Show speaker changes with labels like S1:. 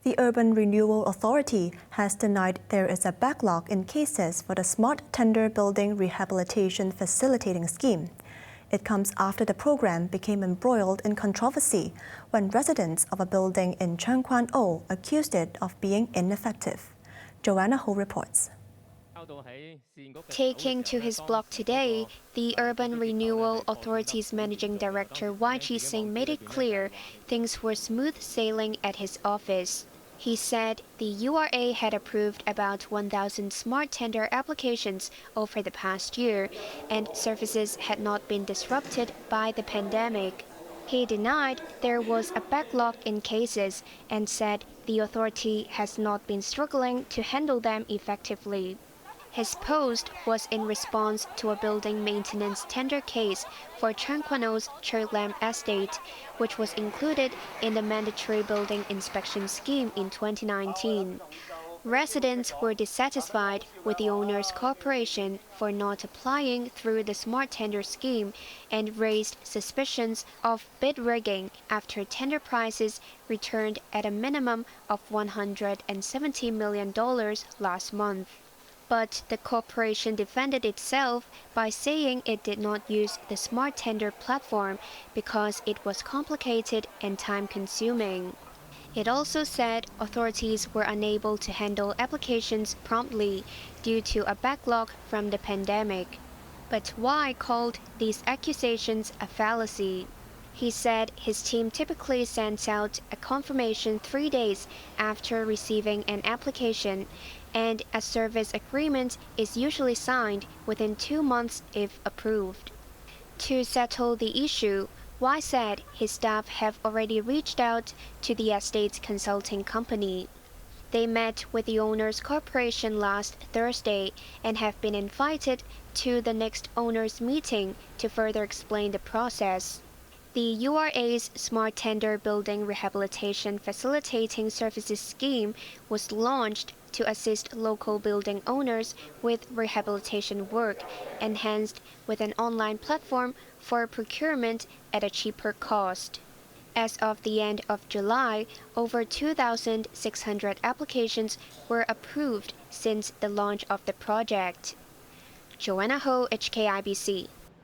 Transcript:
S1: The Urban Renewal Authority has denied there is a backlog in cases for the Smart Tender Building Rehabilitation Facilitating Scheme. It comes after the program became embroiled in controversy when residents of a building in Tseung Kwan O accused it of being ineffective. Joanna Ho reports.
S2: Taking to his blog today, the Urban Renewal Authority's Managing Director HKIBC made it clear things were smooth sailing at his office. He said the URA had approved about 1,000 smart tender applications over the past year, and services had not been disrupted by the pandemic. He denied there was a backlog in cases and said the authority has not been struggling to handle them effectively. His post was in response to a building maintenance tender case for Tseung Kwan O's Church Lam estate, which was included in the mandatory building inspection scheme in 2019. Residents were dissatisfied with the owner's cooperation for not applying through the smart tender scheme and raised suspicions of bid rigging after tender prices returned at a minimum of $170 million last month. But the corporation defended itself by saying it did not use the smart tender platform because it was complicated and time-consuming. It also said authorities were unable to handle applications promptly due to a backlog from the pandemic. But Y called these accusations a fallacy. He said his team typically sends out a confirmation 3 days after receiving an application, and a service agreement is usually signed within 2 months if approved. To settle the issue, Y said his staff have already reached out to the estate consulting company. They met with the owner's corporation last Thursday and have been invited to the next owners' meeting to further explain the process. The URA's Smart Tender Building Rehabilitation Facilitating Services Scheme was launched to assist local building owners with rehabilitation work, enhanced with an online platform for procurement at a cheaper cost. As of the end of July, over 2,600 applications were approved since the launch of the project. Joanna Ho, HKIBC.